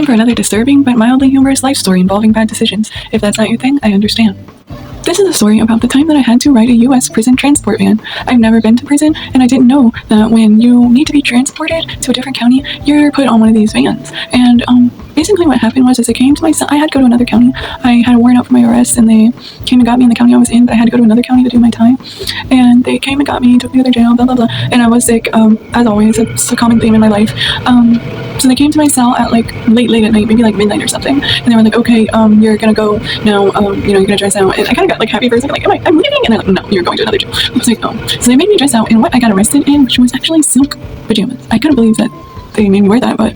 Time for another disturbing but mildly humorous life story involving bad decisions. If that's not your thing, I understand. This is a story about the time that I had to ride a U.S. prison transport van. I've never been to prison, and I didn't know that when you need to be transported to a different county, you're put on one of these vans. And basically what happened was, as I came to my cell, I had to go to another county. I had a warrant out for my arrest, and they came and got me in the county I was in, but I had to go to another county to do my time. And they came and got me, took me to their jail, blah, blah, blah. And I was sick, as always. It's a common theme in my life. So they came to my cell at like late at night, maybe like midnight or something. And they were like, okay, you're gonna go now, you're gonna dress out. And I kind of got like happy for a second, like, I'm leaving? And they're like, no, you're going to another jail. I was like, oh. So they made me dress out in what I got arrested in, which was actually silk pajamas. I couldn't believe that they made me wear that, but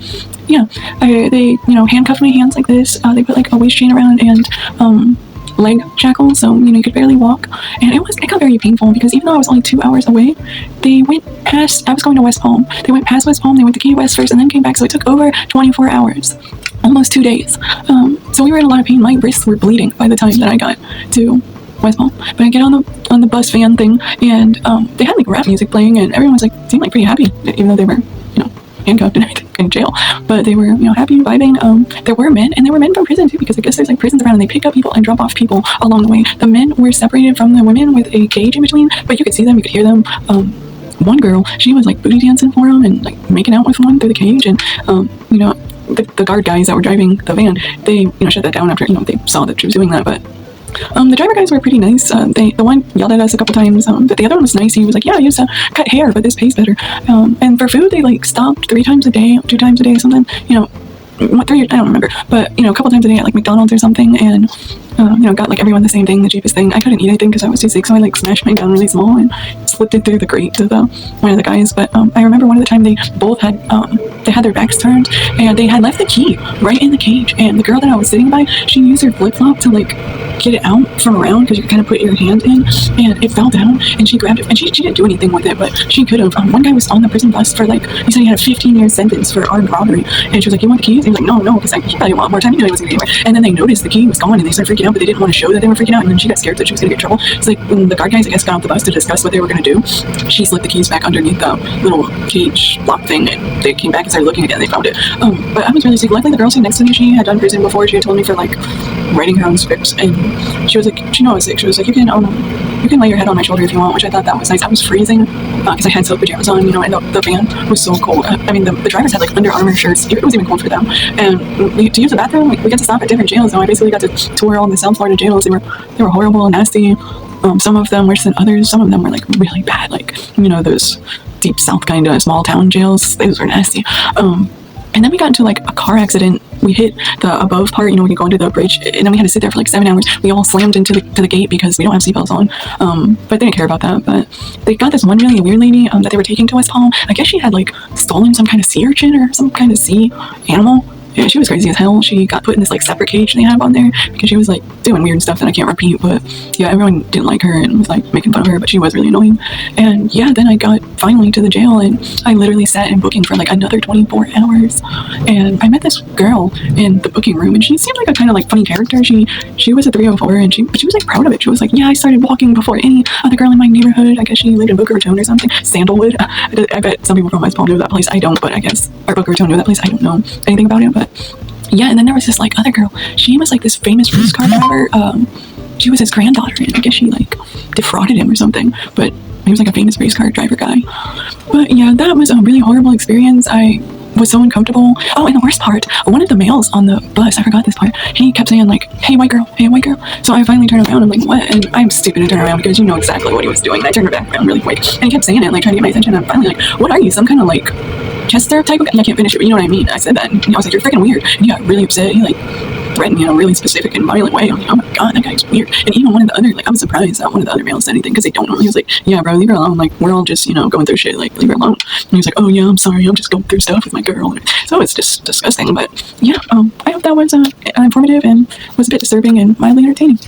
yeah. They, handcuffed my hands like this. They put like a waist chain around and, leg shackles, so you could barely walk, and it got very painful because even though I was only 2 hours away, they went past. I was going to West Palm. They went past West Palm. They went to Key West first, and then came back. So it took over 24 hours, almost 2 days. So we were in a lot of pain. My wrists were bleeding by the time that I got to West Palm. But I get on the bus van thing, and they had like rap music playing, and everyone was like seemed like pretty happy, even though they were handcuffed and everything in jail, but they were happy, vibing. There were men, and there were men from prison too, because I guess there's like prisons around, and they pick up people and drop off people along the way. The men were separated from the women with a cage in between, but you could see them, you could hear them. One girl, she was like booty dancing for them and like making out with one through the cage, and the guard guys that were driving the van, they shut that down after they saw that she was doing that. But the driver guys were pretty nice. The one yelled at us a couple times, but the other one was nice. He was like, yeah, I used to cut hair, but this pays better. And for food, they like stopped 3 times a day, 2 times a day, something, 3, I don't remember, but a couple times a day at like McDonald's or something, and got like everyone the same thing, the cheapest thing. I couldn't eat anything because I was too sick, so I like smashed my gun really small and slipped it through the grate to one of the guys. But I remember one of the time they both had their backs turned, and they had left the key right in the cage, and the girl that I was sitting by, she used her flip-flop to like get it out from around, because you kind of put your hand in, and it fell down, and she grabbed it, and she didn't do anything with it, but she could have. One guy was on the prison bus for like, he said he had a 15-year sentence for armed robbery, and she was like, you want the keys? And he was like, no, because he thought he wanted more time, he knew he wasn't going to get anywhere. And then they noticed the key was gone, and they started freaking out, but they didn't want to show that they were freaking out, and then she got scared that she was going to get in trouble. So like when the guard guys, I guess, got off the bus to discuss what they were going to do, she slipped the keys back underneath the little cage lock thing, and they came back and started looking again, and they found it. But I was really sick. Luckily the girl sitting next to me, she had done prison before. She had told me for like writing her own scripts, and she was like, she knew I was sick. She was like, you can lay your head on my shoulder if you want, which I thought that was nice. I was freezing because I had silk pajamas on, and the van was so cold. I mean, the drivers had like Under Armour shirts. It was even cold for them. And to use the bathroom, we got to stop at different jails. So I basically got to tour all the South Florida jails. They were horrible, nasty. Some of them worse than others. Some of them were like really bad, like those deep South kind of small town jails. Those were nasty. And then we got into like a car accident. We hit the above part, we could go into the bridge, and then we had to sit there for like 7 hours. We all slammed into the gate because we don't have seatbelts on. But they didn't care about that. But they got this one really weird lady that they were taking to West Palm. I guess she had like stolen some kind of sea urchin or some kind of sea animal. Yeah, she was crazy as hell. She got put in this like separate cage they have on there because she was like doing weird stuff that I can't repeat. But yeah, everyone didn't like her and was like making fun of her, but she was really annoying. And yeah, then I got finally to the jail, and I literally sat in booking for like another 24 hours. And I met this girl in the booking room, and she seemed like a kind of like funny character. She was a 304, and she was like proud of it. She was like, yeah, I started walking before any other girl in my neighborhood. I guess she lived in Boca Raton or something. Sandalwood. I bet some people from West Palm knew that place. I don't, but I guess our Boca Raton knew that place. I don't know anything about it, but yeah. And then there was this like other girl. She was like this famous race car driver. She was his granddaughter, and I guess she like defrauded him or something, but he was like a famous race car driver guy. But yeah, that was a really horrible experience. I was so uncomfortable. Oh, and the worst part, one of the males on the bus, I forgot this part, he kept saying like, hey white girl, hey white girl. So I finally turned around, I'm like, what? And I'm stupid to turn around because you know exactly what he was doing. And I turned back around really quick, and he kept saying it, like trying to get my attention. And I'm finally like, what are you, some kind of like Chester type of guy? I can't finish it, but you know what I mean. I said that, and I was like, you're freaking weird. And he got really upset. He like threatened me in a really specific and violent way. I'm like, oh my god, that guy's weird. And even one of the other, like, I was surprised that one of the other males said anything, because they don't know. He was like, yeah bro, leave her alone, like we're all just going through shit, like leave her alone. And he was like, oh yeah, I'm sorry, I'm just going through stuff with my girl. So it's just disgusting. But yeah, I hope that was informative and was a bit disturbing and mildly entertaining.